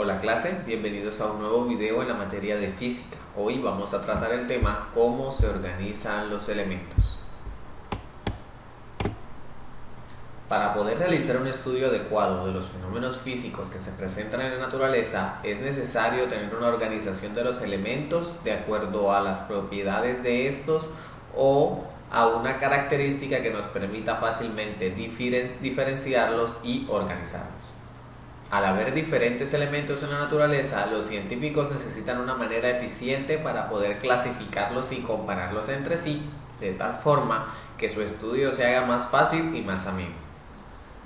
Hola clase, bienvenidos a un nuevo video en la materia de física. Hoy vamos a tratar el tema cómo se organizan los elementos. Para poder realizar un estudio adecuado de los fenómenos físicos que se presentan en la naturaleza, es necesario tener una organización de los elementos de acuerdo a las propiedades de estos o a una característica que nos permita fácilmente diferenciarlos y organizarlos. Al haber diferentes elementos en la naturaleza, los científicos necesitan una manera eficiente para poder clasificarlos y compararlos entre sí, de tal forma que su estudio se haga más fácil y más ameno.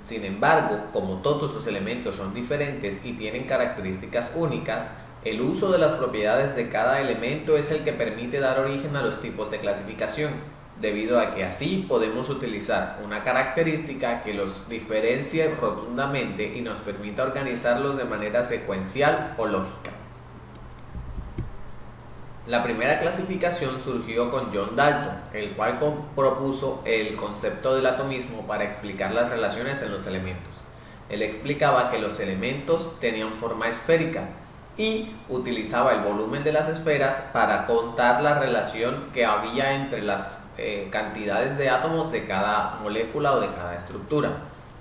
Sin embargo, como todos los elementos son diferentes y tienen características únicas, el uso de las propiedades de cada elemento es el que permite dar origen a los tipos de clasificación, debido a que así podemos utilizar una característica que los diferencie rotundamente y nos permita organizarlos de manera secuencial o lógica. La primera clasificación surgió con John Dalton, el cual propuso el concepto del atomismo para explicar las relaciones en los elementos. Él explicaba que los elementos tenían forma esférica y utilizaba el volumen de las esferas para contar la relación que había entre las cantidades de átomos de cada molécula o de cada estructura.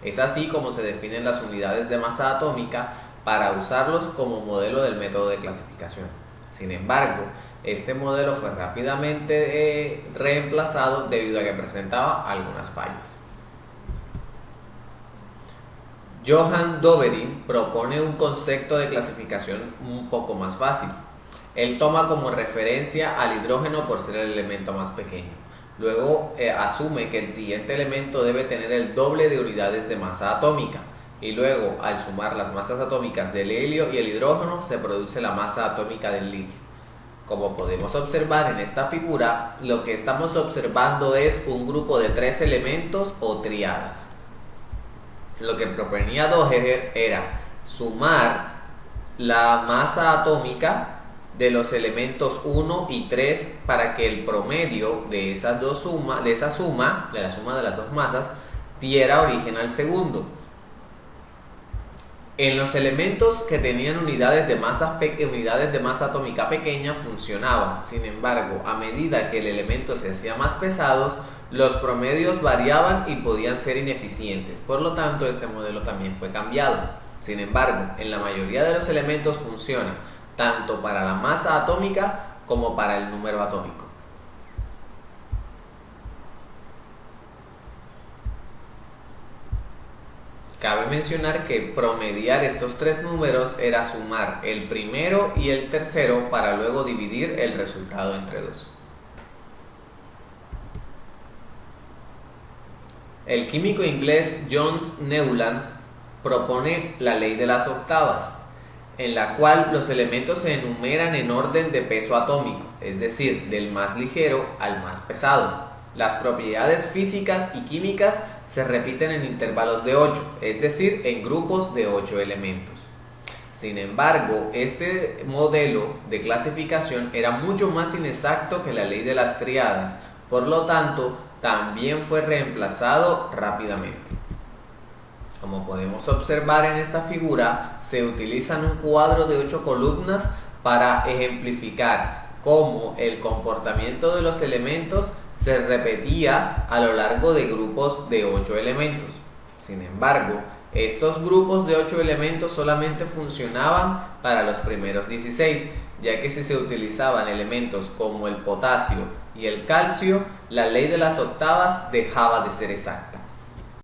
Es así como se definen las unidades de masa atómica para usarlos como modelo del método de clasificación. Sin embargo, este modelo fue rápidamente reemplazado debido a que presentaba algunas fallas. Johann Doberin propone un concepto de clasificación un poco más fácil. Él toma como referencia al hidrógeno por ser el elemento más pequeño. Luego asume que el siguiente elemento debe tener el doble de unidades de masa atómica y luego al sumar las masas atómicas del helio y el hidrógeno se produce la masa atómica del litio. Como podemos observar en esta figura, lo que estamos observando es un grupo de tres elementos o tríadas. Lo que proponía Doherr era sumar la masa atómica de los elementos 1 y 3 para que el promedio de la suma de las dos masas diera origen al segundo. En los elementos que tenían unidades de masa atómica pequeña funcionaba. Sin embargo, a medida que el elemento se hacía más pesado, los promedios variaban y podían ser ineficientes. Por lo tanto, este modelo también fue cambiado. Sin embargo, en la mayoría de los elementos funciona tanto para la masa atómica como para el número atómico. Cabe mencionar que promediar estos tres números era sumar el primero y el tercero para luego dividir el resultado entre dos. El químico inglés John Newlands propone la ley de las octavas, en la cual los elementos se enumeran en orden de peso atómico, es decir, del más ligero al más pesado. Las propiedades físicas y químicas se repiten en intervalos de 8, es decir, en grupos de 8 elementos. Sin embargo, este modelo de clasificación era mucho más inexacto que la ley de las tríadas, por lo tanto, también fue reemplazado rápidamente. Como podemos observar en esta figura, se utilizan un cuadro de 8 columnas para ejemplificar cómo el comportamiento de los elementos se repetía a lo largo de grupos de 8 elementos. Sin embargo, estos grupos de 8 elementos solamente funcionaban para los primeros 16, ya que si se utilizaban elementos como el potasio y el calcio, la ley de las octavas dejaba de ser exacta.